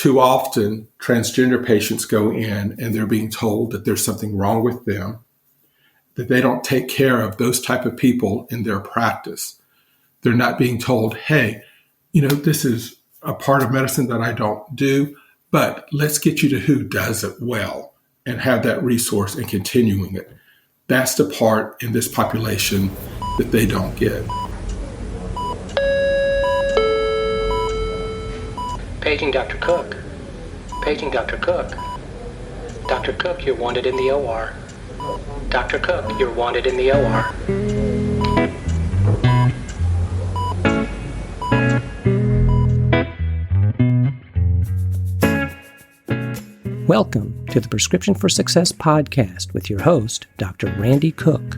too often transgender patients go in and they're being told that there's something wrong with them, that they don't take care of those type of people in their practice. They're not being told, hey, this is a part of medicine that I don't do, but let's get you to who does it well and have that resource and continuing it. That's the part in this population that they don't get. Paging Dr. Cook. Paging Dr. Cook. Dr. Cook, you're wanted in the OR. Dr. Cook, you're wanted in the OR. Welcome to the Prescription for Success podcast with your host, Dr. Randy Cook.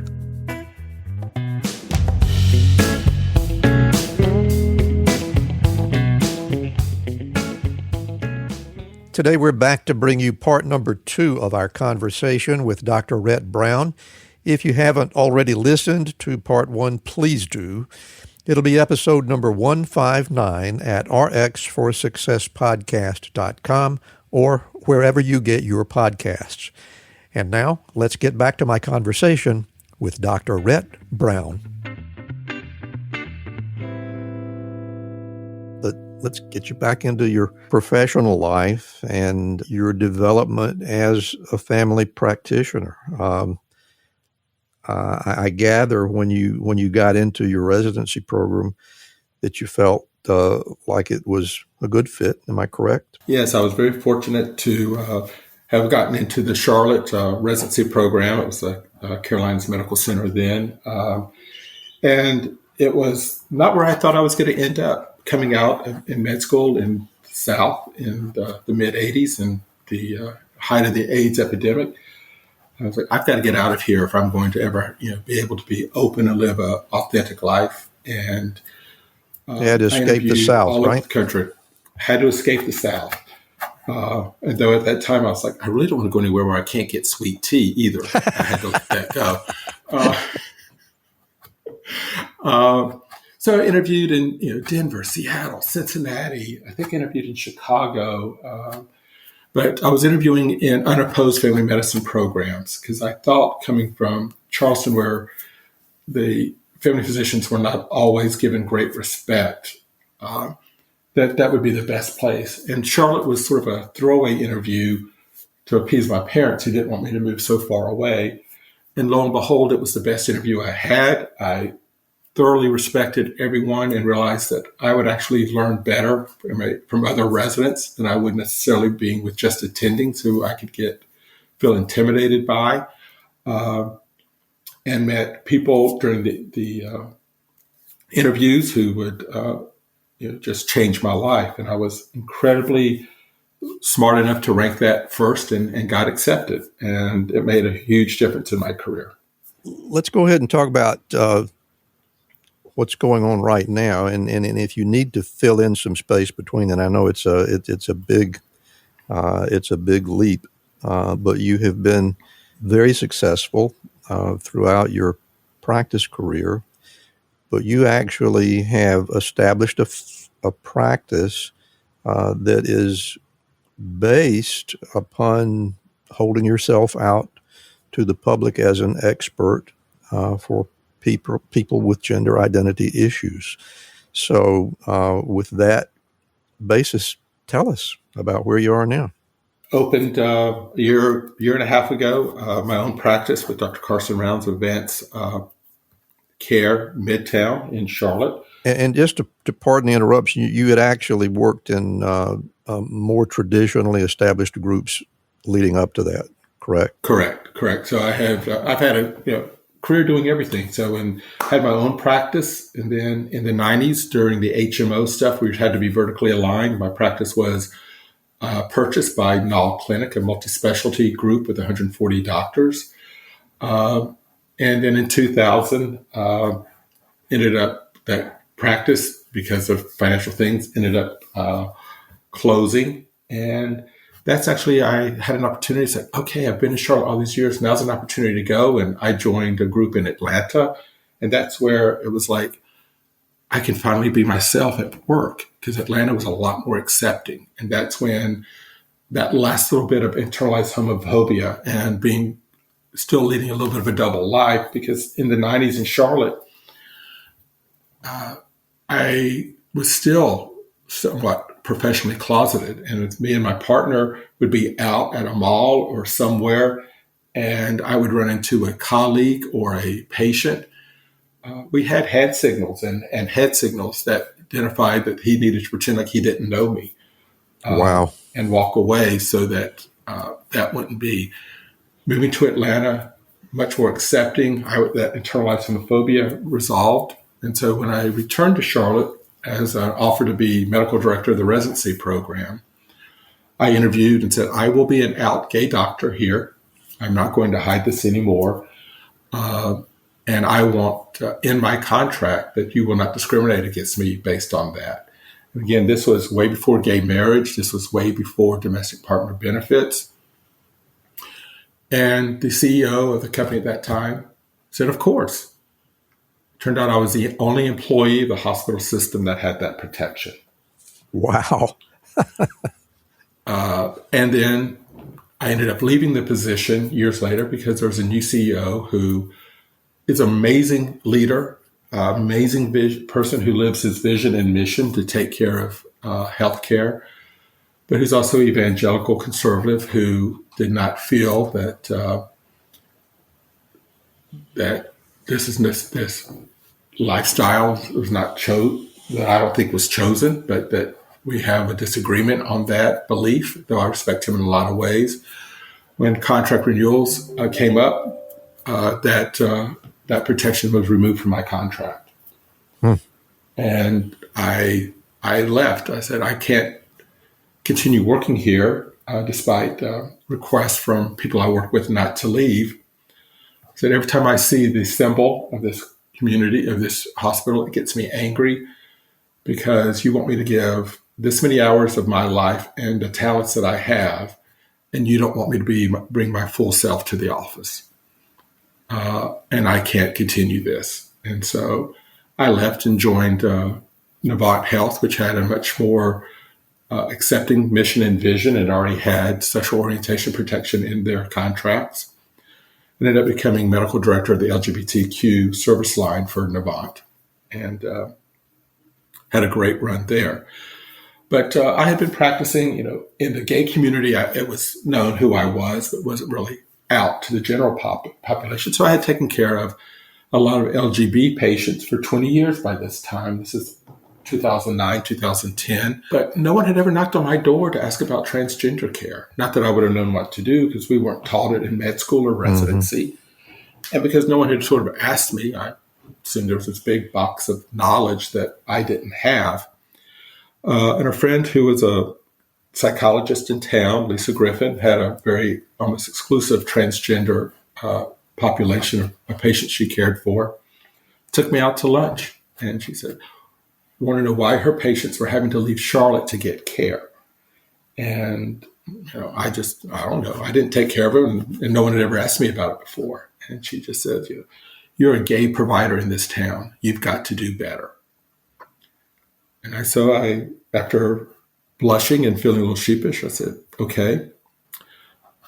Today we're back to bring you part number 2 of our conversation with Dr. Rhett Brown. If you haven't already listened to part 1, please do. It'll be episode number 159 at rxforsuccesspodcast.com or wherever you get your podcasts. And now let's get back to my conversation with Dr. Rhett Brown. Let's get you back into your professional life and your development as a family practitioner. I gather when you got into your residency program that you felt like it was a good fit. Am I correct? Yes, I was very fortunate to have gotten into the Charlotte residency program. It was Carolinas Medical Center then. And it was not where I thought I was going to end up. Coming out in med school in the South in the mid-'80s and the height of the AIDS epidemic, I was like, I've got to get out of here if I'm going to ever be able to be open and live an authentic life. And you had to escape the South, all right? Over the country. Had to escape the South. And though at that time I was like, I really don't want to go anywhere where I can't get sweet tea either. I had to let that go. So I interviewed in Denver, Seattle, Cincinnati. I think I interviewed in Chicago. But I was interviewing in unopposed family medicine programs because I thought coming from Charleston, where the family physicians were not always given great respect, that would be the best place. And Charlotte was sort of a throwaway interview to appease my parents who didn't want me to move so far away. And lo and behold, it was the best interview I had. I thoroughly respected everyone and realized that I would actually learn better from other residents than I would necessarily being with just attendings who I could feel intimidated by, and met people during the interviews who would just change my life. And I was incredibly smart enough to rank that first and got accepted. And it made a huge difference in my career. Let's go ahead and talk about what's going on right now, and if you need to fill in some space between, and I know it's a big leap, but you have been very successful throughout your practice career. But you actually have established a practice that is based upon holding yourself out to the public as an expert for people with gender identity issues. So with that basis, tell us about where you are now. Opened a year and a half ago, my own practice with Dr. Carson Rounds Advanced Care Midtown in Charlotte. And just to pardon the interruption, you had actually worked in more traditionally established groups leading up to that, correct? Correct. So I've had a career doing everything. So had my own practice, and then in the 90s during the HMO stuff, we had to be vertically aligned. My practice was purchased by Knoll Clinic, a multi-specialty group with 140 doctors. And then in 2000, ended up that practice, because of financial things, ended up closing. And that's actually, I had an opportunity to say, okay, I've been in Charlotte all these years. Now's an opportunity to go. And I joined a group in Atlanta. And that's where it was like, I can finally be myself at work, because Atlanta was a lot more accepting. And that's when that last little bit of internalized homophobia and being still leading a little bit of a double life, because in the 90s in Charlotte, I was still somewhat professionally closeted. And it's me and my partner would be out at a mall or somewhere, and I would run into a colleague or a patient. We had hand signals and head signals that identified that he needed to pretend like he didn't know me. Wow. And walk away, so that that wouldn't be. Moving to Atlanta, much more accepting. That internalized homophobia resolved. And so when I returned to Charlotte as an offer to be medical director of the residency program, I interviewed and said, I will be an out gay doctor here. I'm not going to hide this anymore. And I want in my contract that you will not discriminate against me based on that. And again, this was way before gay marriage. This was way before domestic partner benefits. And the CEO of the company at that time said, of course. Turned out I was the only employee of the hospital system that had that protection. Wow. And then I ended up leaving the position years later, because there was a new CEO who is an amazing leader, amazing person who lives his vision and mission to take care of healthcare, but who's also evangelical conservative, who did not feel that that this lifestyle was not that I don't think was chosen, but that we have a disagreement on that belief, though I respect him in a lot of ways. When contract renewals came up, that protection was removed from my contract. And I left. I said, I can't continue working here, despite requests from people I work with not to leave. I said, every time I see the symbol of this community, of this hospital, it gets me angry, because you want me to give this many hours of my life and the talents that I have, and you don't want me to bring my full self to the office. And I can't continue this. And so I left and joined Nauvoo Health, which had a much more accepting mission and vision, and already had sexual orientation protection in their contracts. And ended up becoming medical director of the LGBTQ service line for Nauvoo, and had a great run there. But I had been practicing, in the gay community. It was known who I was, but wasn't really out to the general population. So I had taken care of a lot of LGBT patients for 20 years by this time. This is 2009, 2010. But no one had ever knocked on my door to ask about transgender care. Not that I would have known what to do, because we weren't taught it in med school or residency. Mm-hmm. And because no one had sort of asked me, I assumed there was this big box of knowledge that I didn't have. And a friend who was a psychologist in town, Lisa Griffin, had a very almost exclusive transgender population of patients she cared for, took me out to lunch. And she said, want to know why her patients were having to leave Charlotte to get care. And, I don't know. I didn't take care of them, and no one had ever asked me about it before. And she just said, you're a gay provider in this town. You've got to do better. And so after blushing and feeling a little sheepish, I said, okay,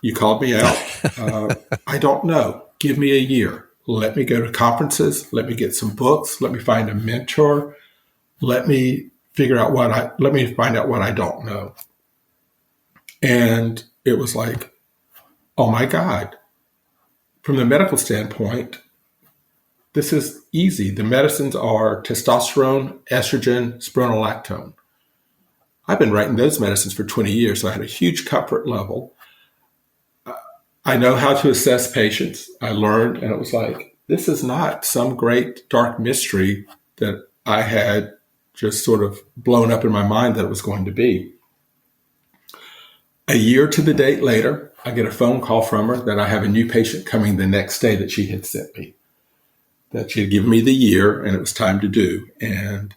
you called me out. I don't know. Give me a year. Let me go to conferences. Let me get some books. Let me find a mentor. Let me find out what I don't know. And it was like, oh my God. From the medical standpoint, this is easy. The medicines are testosterone, estrogen, spironolactone. I've been writing those medicines for 20 years, so I had a huge comfort level. I know how to assess patients. I learned, and it was like, this is not some great dark mystery that I had just sort of blown up in my mind that it was going to be. A year to the date later, I get a phone call from her that I have a new patient coming the next day that she had sent me, that she had given me the year and it was time to do. And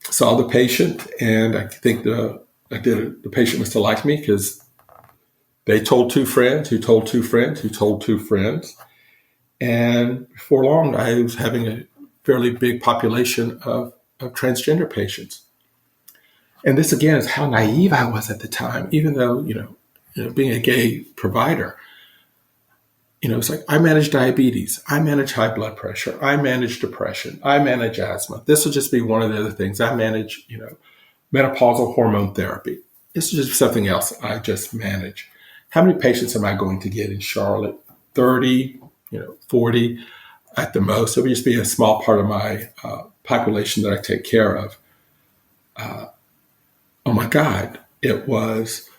saw the patient, and I think the patient must have liked me, because they told two friends who told two friends who told two friends. And before long, I was having fairly big population of transgender patients. And this, again, is how naive I was at the time, even though, being a gay provider, it's like I manage diabetes, I manage high blood pressure, I manage depression, I manage asthma. This will just be one of the other things. I manage, menopausal hormone therapy. This is just something else I just manage. How many patients am I going to get in Charlotte? 30, 40 at the most. It would just be a small part of my population that I take care of. Oh my God, it was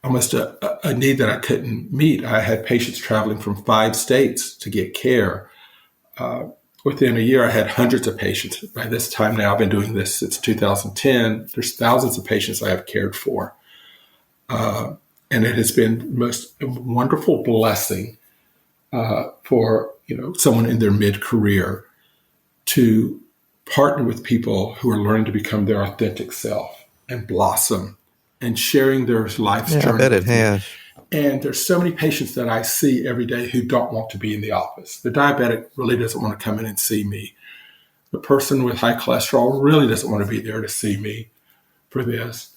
almost a need that I couldn't meet. I had patients traveling from 5 states to get care. Within a year, I had hundreds of patients. By this time now, I've been doing this since 2010. There's thousands of patients I have cared for. And it has been the most wonderful blessing for someone in their mid-career to partner with people who are learning to become their authentic self and blossom and sharing their life's journey. I bet it has. And there's so many patients that I see every day who don't want to be in the office. The diabetic really doesn't want to come in and see me. The person with high cholesterol really doesn't want to be there to see me for this.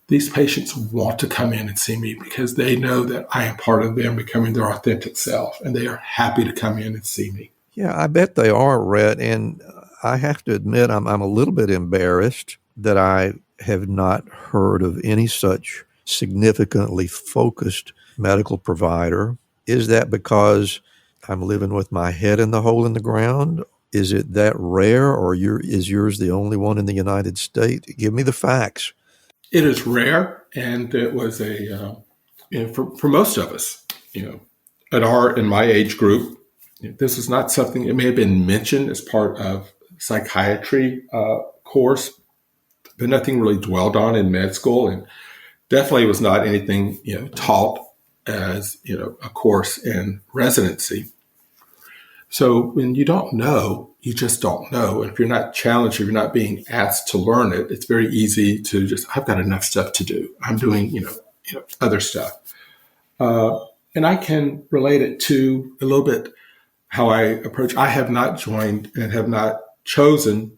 These patients want to come in and see me because they know that I am part of them becoming their authentic self, and they are happy to come in and see me. Yeah, I bet they are, Rhett. And I have to admit, I'm a little bit embarrassed that I have not heard of any such significantly focused medical provider. Is that because I'm living with my head in the hole in the ground? Is it that rare, or is yours the only one in the United States? Give me the facts. It is rare, and it was for most of us, in my age group, this is not something. It may have been mentioned as part of psychiatry course, but nothing really dwelled on in med school, and definitely was not anything taught as a course in residency. So when you don't know, you just don't know. And if you're not challenged, if you're not being asked to learn it, it's very easy to just, I've got enough stuff to do. I'm doing, other stuff. And I can relate it to a little bit how I approach. I have not joined and have not chosen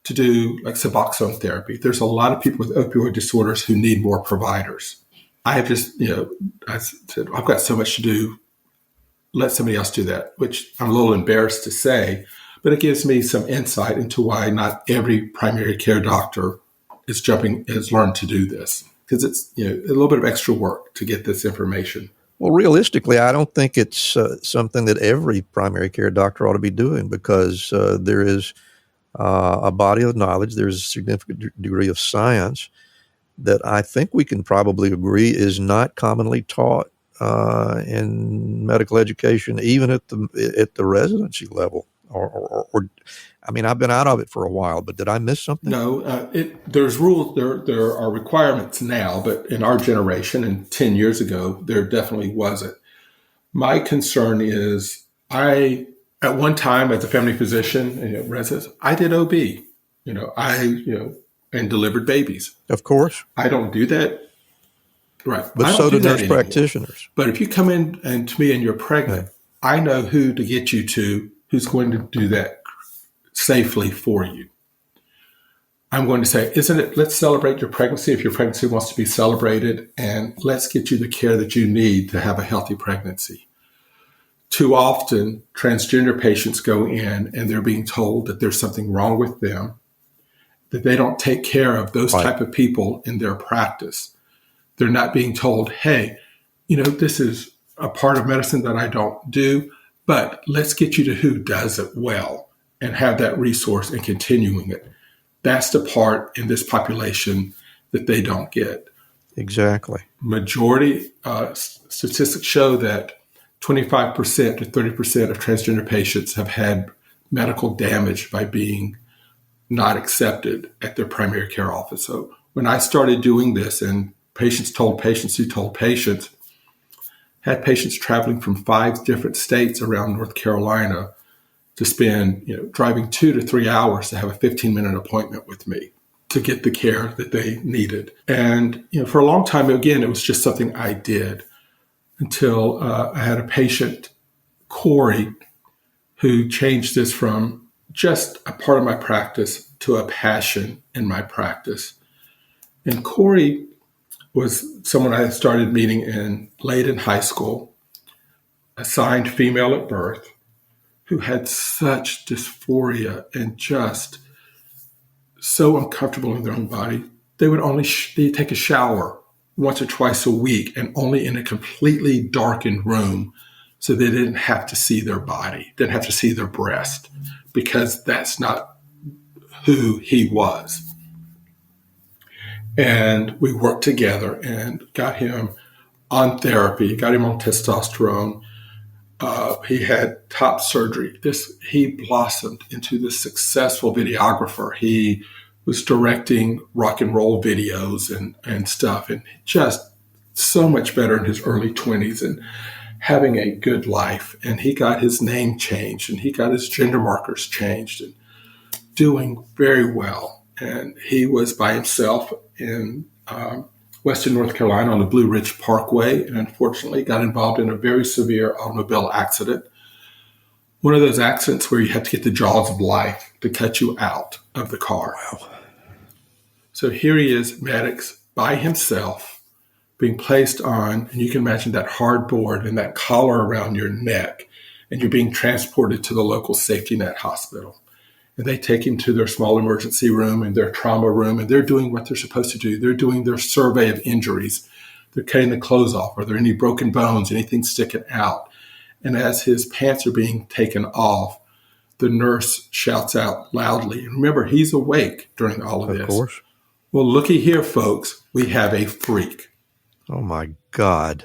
to do like Suboxone therapy. There's a lot of people with opioid disorders who need more providers. I have just, I said, I've got so much to do. Let somebody else do that, which I'm a little embarrassed to say, but it gives me some insight into why not every primary care doctor has learned to do this, because it's a little bit of extra work to get this information. Well, realistically, I don't think it's something that every primary care doctor ought to be doing, because there is a body of knowledge, there's a significant degree of science that I think we can probably agree is not commonly taught in medical education, even at the residency level. Or I mean, I've been out of it for a while, but did I miss something? No, there's rules. There are requirements now, but in our generation and 10 years ago, there definitely wasn't. My concern is at one time as a family physician and residence, I did OB, and delivered babies. Of course. I don't do that. Right. But so do nurse practitioners. But if you come in and to me and you're pregnant, I know who to get you to, who's going to do that safely for you. I'm going to say, let's celebrate your pregnancy if your pregnancy wants to be celebrated, and let's get you the care that you need to have a healthy pregnancy. Too often, transgender patients go in and they're being told that there's something wrong with them, that they don't take care of those type of people in their practice. They're not being told, hey, this is a part of medicine that I don't do, but let's get you to who does it well and have that resource and continuing it. That's the part in this population that they don't get. Exactly. Majority statistics show that 25% to 30% of transgender patients have had medical damage by being not accepted at their primary care office. So when I started doing this, and patients told patients who told patients, had patients traveling from 5 different states around North Carolina to spend, driving 2 to 3 hours to have a 15-minute appointment with me to get the care that they needed. And, for a long time, again, it was just something I did until I had a patient, Corey, who changed this from just a part of my practice to a passion in my practice. And Corey was someone I started meeting late in high school, assigned female at birth, who had such dysphoria and just so uncomfortable in their own body. They would only they'd take a shower once or twice a week, and only in a completely darkened room, so they didn't have to see their body, didn't have to see their breast, because that's not who he was. And we worked together and got him on therapy, got him on testosterone. He had top surgery. He blossomed into this successful videographer. He was directing rock and roll videos and stuff, and just so much better in his early 20s and having a good life. And he got his name changed, and he got his gender markers changed, and doing very well. And he was by himself in Western North Carolina on the Blue Ridge Parkway, and unfortunately got involved in a very severe automobile accident. One of those accidents where you have to get the jaws of life to cut you out of the car. Wow. So here he is, Maddox, by himself, being placed on, and you can imagine that hard board and that collar around your neck, and you're being transported to the local safety net hospital. And they take him to their small emergency room and their trauma room, and they're doing what they're supposed to do. They're doing their survey of injuries. They're cutting the clothes off. Are there any broken bones, anything sticking out? And as his pants are being taken off, the nurse shouts out loudly. And remember, he's awake during all of this. Of course. Well, looky here, folks. We have a freak. Oh, my God.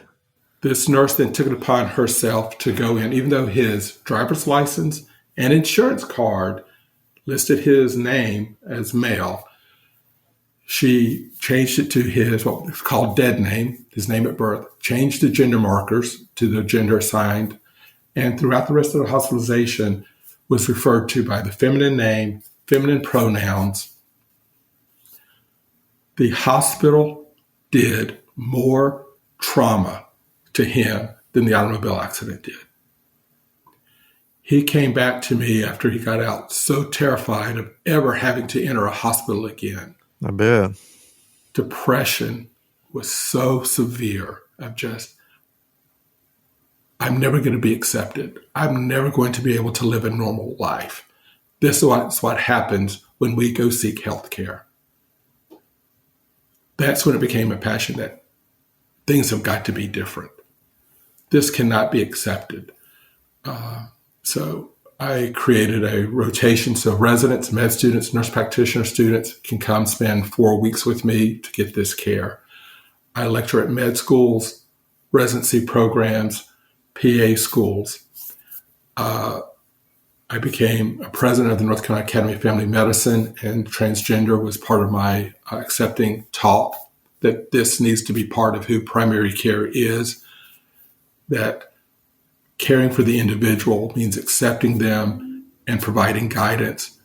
This nurse then took it upon herself to go in, even though his driver's license and insurance card listed his name as male. She changed it to his, what was called dead name, his name at birth, changed the gender markers to the gender assigned, and throughout the rest of the hospitalization was referred to by the feminine name, feminine pronouns. The hospital did more trauma to him than the automobile accident did. He came back to me after he got out so terrified of ever having to enter a hospital again. I bet. Depression was so severe of I'm never going to be accepted. I'm never going to be able to live a normal life. This is what happens when we go seek health care. That's when it became a passion that things have got to be different. This cannot be accepted. So I created a rotation so residents, med students, nurse practitioner students can come spend 4 weeks with me to get this care. I lecture at med schools, residency programs, PA schools. I became a president of the North Carolina Academy of Family Medicine, and transgender was part of my accepting talk that this needs to be part of who primary care is, that caring for the individual means accepting them and providing guidance.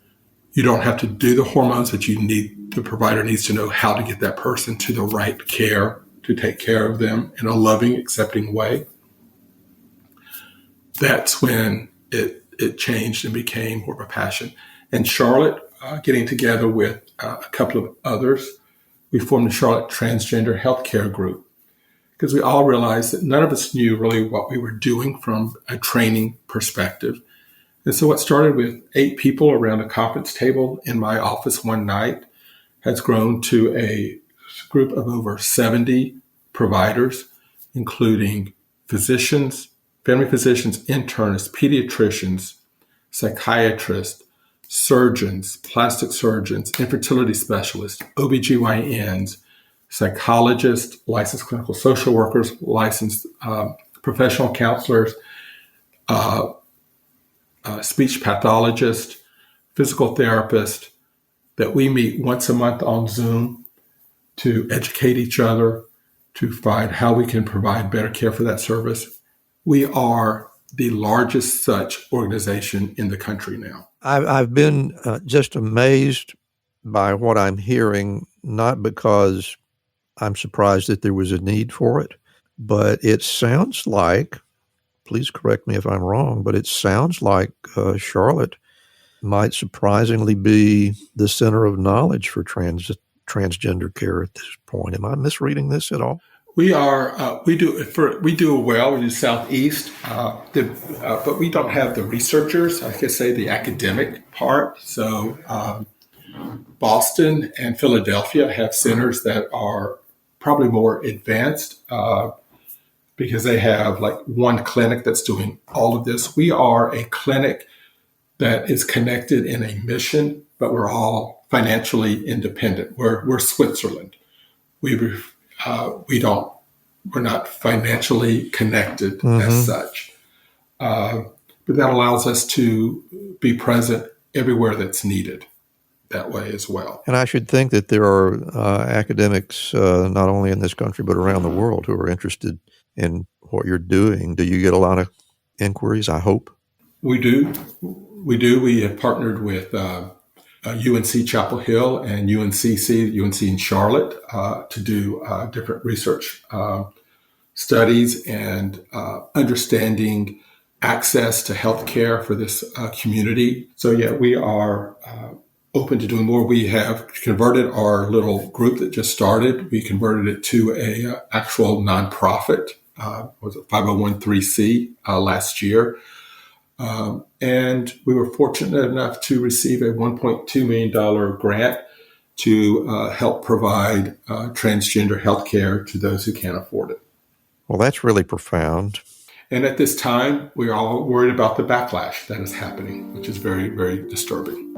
You don't have to do the hormones, but the provider needs to know how to get that person to the right care to take care of them in a loving, accepting way. That's when it changed and became more of a passion. And Charlotte, getting together with a couple of others, we formed the Charlotte Transgender Healthcare Group, because we all realized that none of us knew really what we were doing from a training perspective. And so what started with 8 people around a conference table in my office one night has grown to a group of over 70 providers, including physicians, family physicians, internists, pediatricians, psychiatrists, surgeons, plastic surgeons, infertility specialists, OBGYNs, psychologists, licensed clinical social workers, licensed professional counselors, speech pathologists, physical therapists, that we meet once a month on Zoom to educate each other, to find how we can provide better care for that service. We are the largest such organization in the country now. I've been just amazed by what I'm hearing, not because I'm surprised that there was a need for it, but it sounds like, please correct me if I'm wrong, but it sounds like Charlotte might surprisingly be the center of knowledge for transgender care at this point. Am I misreading this at all? We are. We do well. We do Southeast, but we don't have the researchers. I could say the academic part. So Boston and Philadelphia have centers that are probably more advanced because they have like one clinic that's doing all of this. We are a clinic that is connected in a mission, but we're all financially independent. We're Switzerland. We're not financially connected as such. But that allows us to be present everywhere that's needed that way as well. And I should think that there are academics, not only in this country, but around the world who are interested in what you're doing. Do you get a lot of inquiries, I hope? We do. We have partnered with UNC Chapel Hill and UNC in Charlotte to do different research studies and understanding access to healthcare for this community. So yeah, we are open to doing more. We have converted our little group that just started. We converted it to a actual nonprofit. Was it 501(c) last year. And we were fortunate enough to receive a $1.2 million grant to help provide transgender health care to those who can't afford it. Well, that's really profound. And at this time, we're all worried about the backlash that is happening, which is very, very disturbing.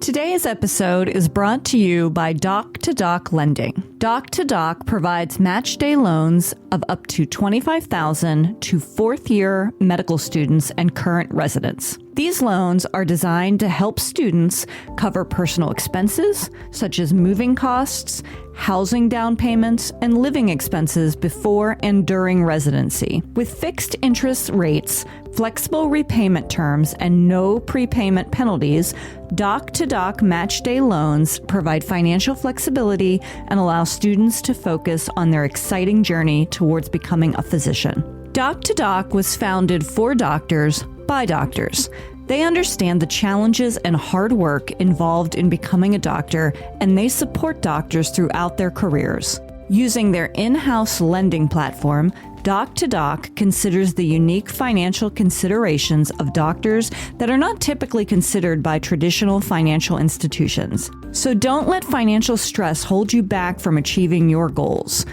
Today's episode is brought to you by Doc to Doc Lending. Doc to Doc provides match day loans of up to $25,000 to fourth-year medical students and current residents. These loans are designed to help students cover personal expenses, such as moving costs, housing down payments, and living expenses before and during residency. With fixed interest rates, flexible repayment terms, and no prepayment penalties, Doc to Doc Match Day loans provide financial flexibility and allow students to focus on their exciting journey towards becoming a physician. Doc to Doc was founded for doctors by doctors. They understand the challenges and hard work involved in becoming a doctor, and they support doctors throughout their careers. Using their in-house lending platform, Doc to Doc considers the unique financial considerations of doctors that are not typically considered by traditional financial institutions. So don't let financial stress hold you back from achieving your goals.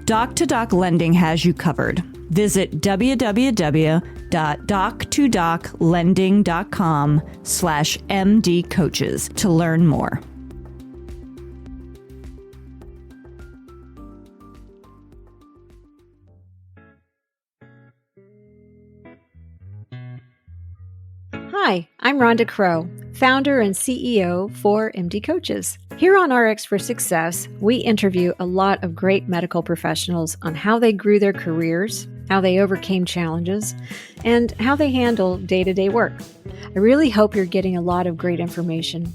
Doc to Doc Lending has you covered. Visit www.doc2doclending.com/MDcoaches to learn more. Hi, I'm Rhonda Crow, founder and CEO for MD Coaches. Here on RX for Success, we interview a lot of great medical professionals on how they grew their careers, how they overcame challenges, and how they handle day-to-day work. I really hope you're getting a lot of great information.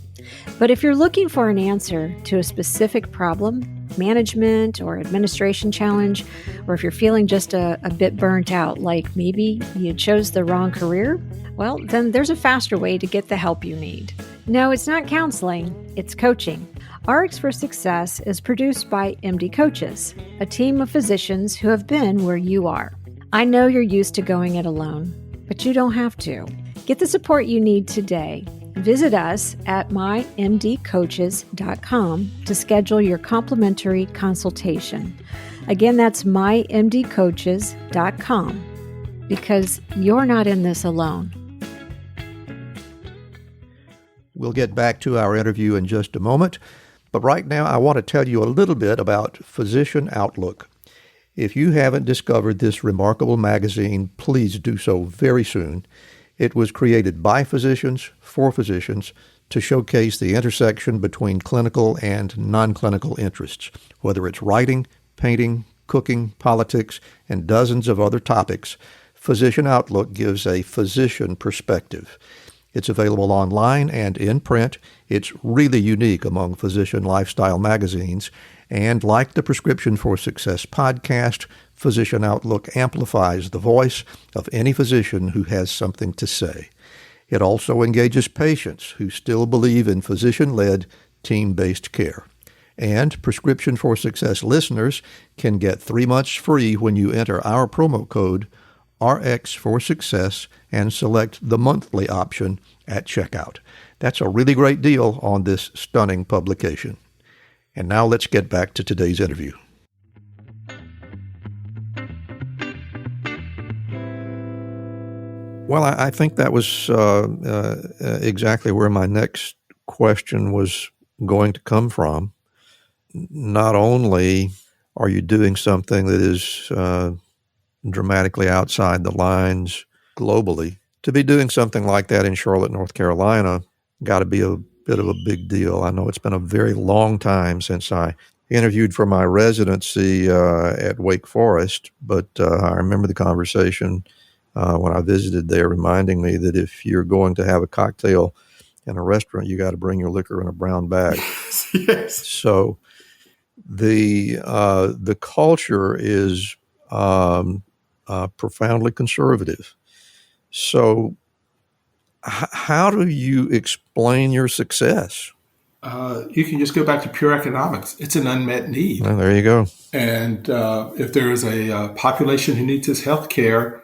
But if you're looking for an answer to a specific problem, management or administration challenge, or if you're feeling just a bit burnt out, like maybe you chose the wrong career, well, then there's a faster way to get the help you need. No, it's not counseling, it's coaching. RX for Success is produced by MD Coaches, a team of physicians who have been where you are. I know you're used to going it alone, but you don't have to. Get the support you need today. Visit us at mymdcoaches.com to schedule your complimentary consultation. Again, that's mymdcoaches.com, because you're not in this alone. We'll get back to our interview in just a moment, but right now I want to tell you a little bit about Physician Outlook. If you haven't discovered this remarkable magazine, please do so very soon. It was created by physicians, for physicians, to showcase the intersection between clinical and non-clinical interests, whether it's writing, painting, cooking, politics, and dozens of other topics. Physician Outlook gives a physician perspective. It's available online and in print. It's really unique among physician lifestyle magazines. And like the Prescription for Success podcast, Physician Outlook amplifies the voice of any physician who has something to say. It also engages patients who still believe in physician-led, team-based care. And Prescription for Success listeners can get 3 months free when you enter our promo code RX for Success and select the monthly option at checkout. That's a really great deal on this stunning publication. And now let's get back to today's interview. Well, I think that was exactly where my next question was going to come from. Not only are you doing something that is dramatically outside the lines globally, to be doing something like that in Charlotte, North Carolina, got to be a bit of a big deal. I know it's been a very long time since I interviewed for my residency at Wake Forest, but I remember the conversation when I visited there reminding me that if you're going to have a cocktail in a restaurant, you got to bring your liquor in a brown bag. Yes. So the culture is profoundly conservative. So how do you explain your success? You can just go back to pure economics. It's an unmet need. Well, there you go. And if there is a population who needs this health care,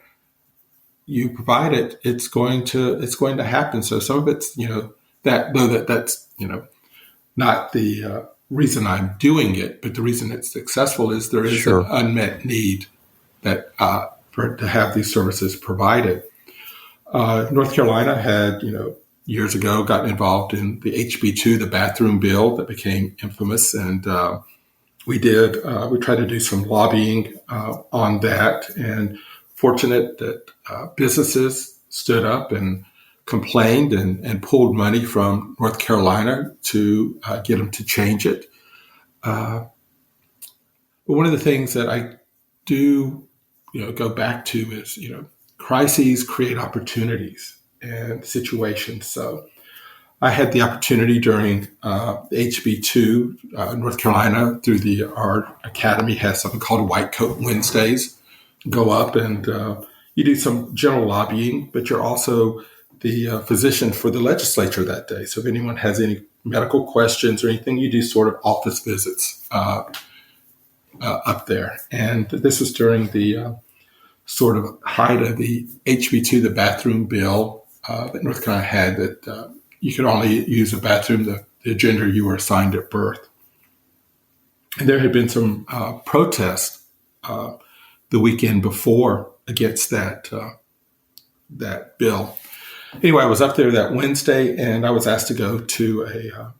you provide it, it's going to happen. So some of it's, that's not the reason I'm doing it, but the reason it's successful is there is Sure. an unmet need that to have these services provided. North Carolina had, years ago, gotten involved in the HB2, the bathroom bill that became infamous, and we tried to do some lobbying on that, and fortunate that businesses stood up and complained and pulled money from North Carolina to get them to change it. But one of the things that I do, go back to is, crises create opportunities and situations. So I had the opportunity during HB2, North Carolina, through our academy has something called White Coat Wednesdays. Go up and you do some general lobbying, but you're also the physician for the legislature that day. So if anyone has any medical questions or anything, you do sort of office visits up there. And this was during the sort of height of the HB2, the bathroom bill that North Carolina had, that you could only use a bathroom the gender you were assigned at birth. And there had been some protests the weekend before against that bill. Anyway, I was up there that Wednesday, and I was asked to go to a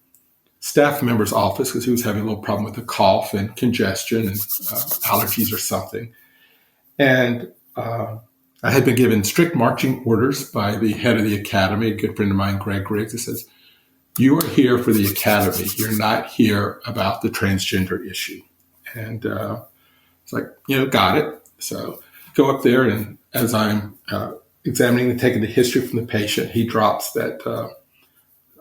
staff member's office because he was having a little problem with a cough and congestion and allergies or something. And I had been given strict marching orders by the head of the academy, a good friend of mine, Greg Griggs, that says, you are here for the academy. You're not here about the transgender issue. And it's like, got it. So go up there, and as I'm examining and taking the history from the patient, he drops that a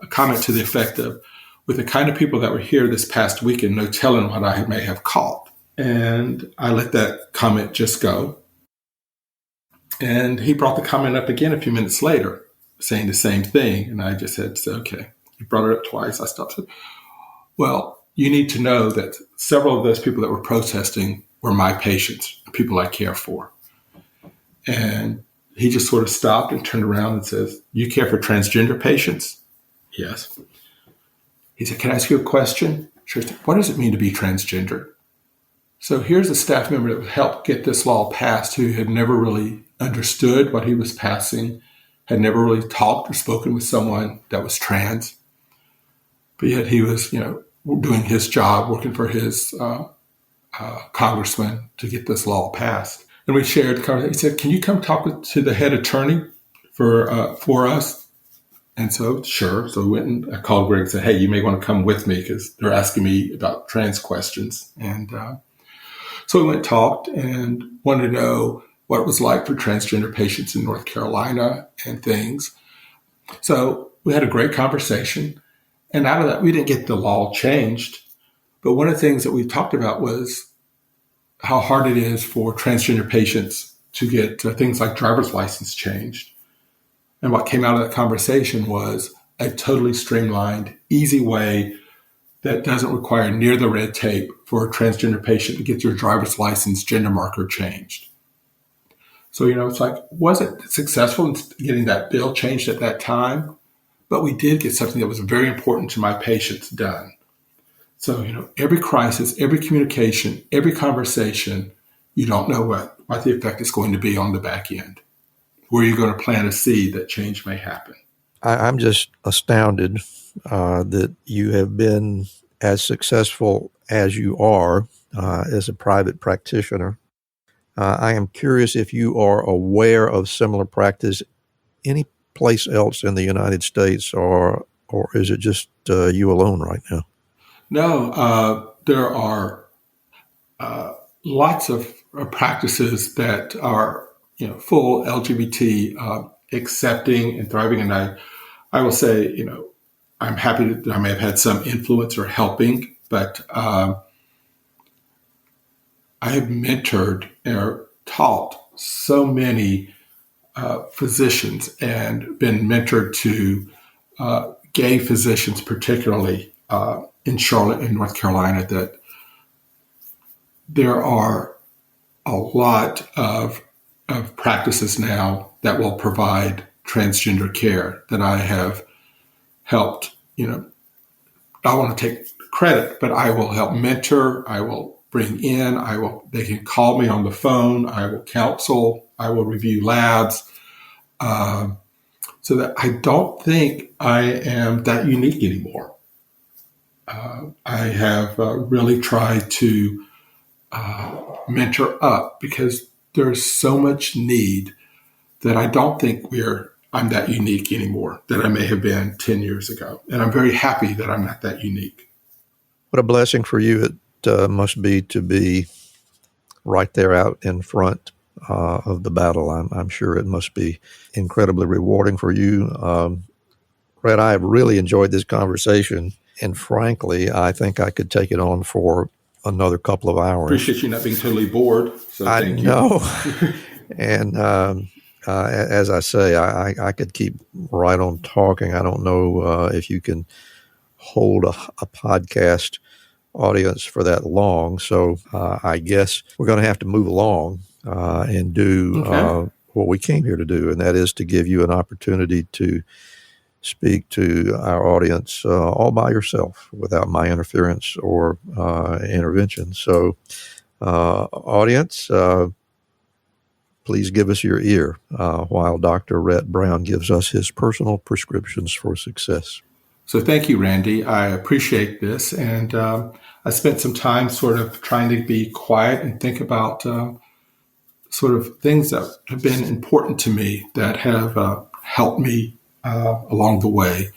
comment to the effect of, with the kind of people that were here this past weekend, no telling what I may have caught. And I let that comment just go. And he brought the comment up again a few minutes later, saying the same thing. And I just said, okay, he brought it up twice. I stopped and said, well, you need to know that several of those people that were protesting were my patients, people I care for. And he just sort of stopped and turned around and says, you care for transgender patients? Yes. He said, can I ask you a question? Sure. What does it mean to be transgender? So here's a staff member that helped get this law passed who had never really understood what he was passing, had never really talked or spoken with someone that was trans. But yet he was, doing his job, working for his congressman to get this law passed. And we shared the conversation. He said, can you come talk to the head attorney for us? And so, sure. So we went and I called Greg and said, hey, you may want to come with me because they're asking me about trans questions. And so we went and talked and wanted to know what it was like for transgender patients in North Carolina and things. So we had a great conversation. And out of that, we didn't get the law changed. But one of the things that we talked about was how hard it is for transgender patients to get things like driver's license changed. And what came out of that conversation was a totally streamlined, easy way that doesn't require near the red tape for a transgender patient to get your driver's license gender marker changed. So, it's like, wasn't successful in getting that bill changed at that time, but we did get something that was very important to my patients done. So, every crisis, every communication, every conversation, you don't know what the effect is going to be on the back end. Where you're going to plant a seed that change may happen. I'm just astounded that you have been as successful as you are as a private practitioner. I am curious if you are aware of similar practice any place else in the United States, or is it just you alone right now? No, there are lots of practices that are full LGBT accepting and thriving, and I will say I'm happy that I may have had some influence or helping, but I have mentored or taught so many physicians and been mentored to gay physicians, particularly in Charlotte and North Carolina, that there are a lot of practices now that will provide transgender care that I have helped. I want to take credit, but I will help mentor. I will bring in. They can call me on the phone. I will counsel. I will review labs. So that I don't think I am that unique anymore. I have really tried to mentor up because there's so much need that I don't think I'm that unique anymore that I may have been 10 years ago. And I'm very happy that I'm not that unique. What a blessing for you it must be to be right there out in front of the battle. I'm sure it must be incredibly rewarding for you. Rhett, I have really enjoyed this conversation. And frankly, I think I could take it on for another couple of hours. Appreciate you not being totally bored. So thank you. I know. And as I say, I could keep right on talking. I don't know if you can hold a podcast audience for that long. So I guess we're going to have to move along and do what we came here to do, and that is to give you an opportunity to speak to our audience all by yourself without my interference or intervention. So audience, please give us your ear while Dr. Rhett Brown gives us his personal prescriptions for success. So thank you, Randy. I appreciate this. And I spent some time sort of trying to be quiet and think about sort of things that have been important to me that have helped me along the way.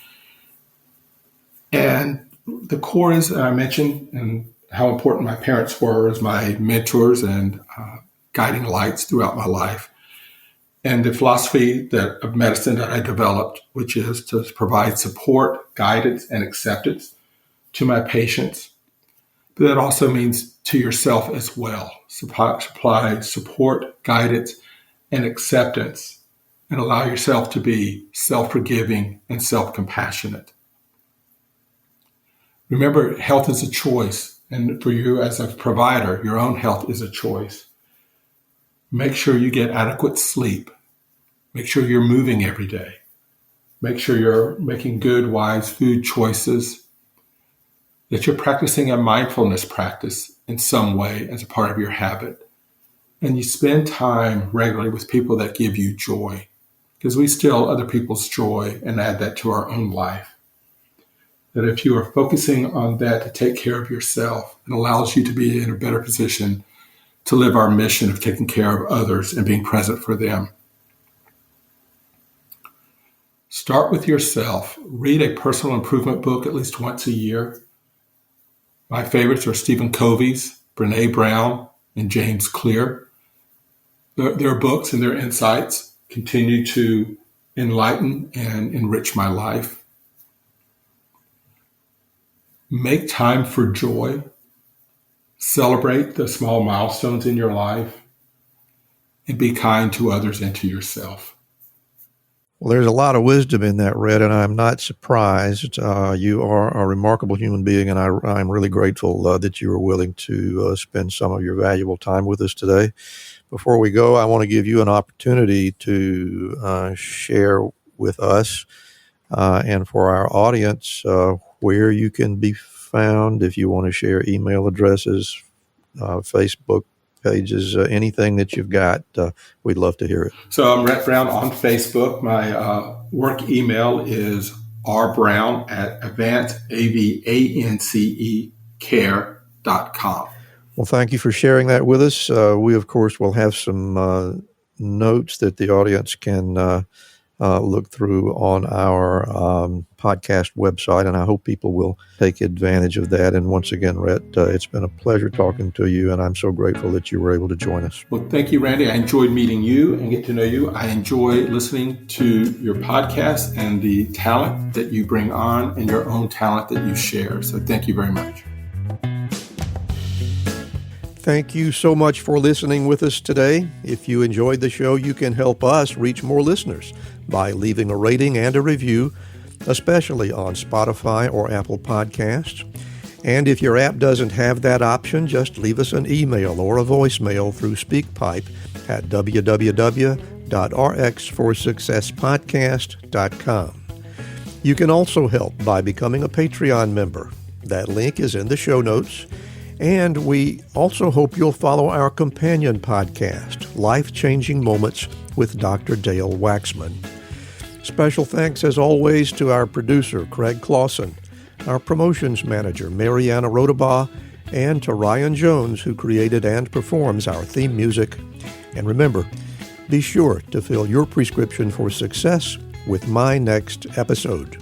And the core is, I mentioned, and how important my parents were as my mentors and guiding lights throughout my life. And the philosophy of medicine that I developed, which is to provide support, guidance, and acceptance to my patients. But that also means to yourself as well. Supply support, guidance, and acceptance, and allow yourself to be self-forgiving and self-compassionate. Remember, health is a choice. And for you as a provider, your own health is a choice. Make sure you get adequate sleep. Make sure you're moving every day. Make sure you're making good, wise food choices. That you're practicing a mindfulness practice in some way as a part of your habit. And you spend time regularly with people that give you joy, because we steal other people's joy and add that to our own life. That if you are focusing on that to take care of yourself, it allows you to be in a better position to live our mission of taking care of others and being present for them. Start with yourself. Read a personal improvement book at least once a year. My favorites are Stephen Covey's, Brene Brown, and James Clear. Their books and their insights continue to enlighten and enrich my life. Make time for joy. Celebrate the small milestones in your life, and be kind to others and to yourself. Well, there's a lot of wisdom in that, Rhett, and I'm not surprised. You are a remarkable human being, and I'm really grateful that you were willing to spend some of your valuable time with us today. Before we go, I want to give you an opportunity to share with us and for our audience where you can be found, if you want to share email addresses, Facebook pages, anything that you've got. We'd love to hear it. So I'm Rhett Brown on Facebook. My work email is rbrown@advancecare.com. Well, thank you for sharing that with us. We, of course, will have some notes that the audience can look through on our podcast website, and I hope people will take advantage of that. And once again, Rhett, it's been a pleasure talking to you, and I'm so grateful that you were able to join us. Well, thank you, Randy. I enjoyed meeting you and get to know you. I enjoy listening to your podcast and the talent that you bring on and your own talent that you share. So thank you very much. Thank you so much for listening with us today. If you enjoyed the show, you can help us reach more listeners by leaving a rating and a review, especially on Spotify or Apple Podcasts. And if your app doesn't have that option, just leave us an email or a voicemail through SpeakPipe at www.rxforsuccesspodcast.com. You can also help by becoming a Patreon member. That link is in the show notes. And we also hope you'll follow our companion podcast, Life-Changing Moments with Dr. Dale Waxman. Special thanks, as always, to our producer, Craig Clausen, our promotions manager, Mariana Rodabaugh, and to Ryan Jones, who created and performs our theme music. And remember, be sure to fill your prescription for success with my next episode.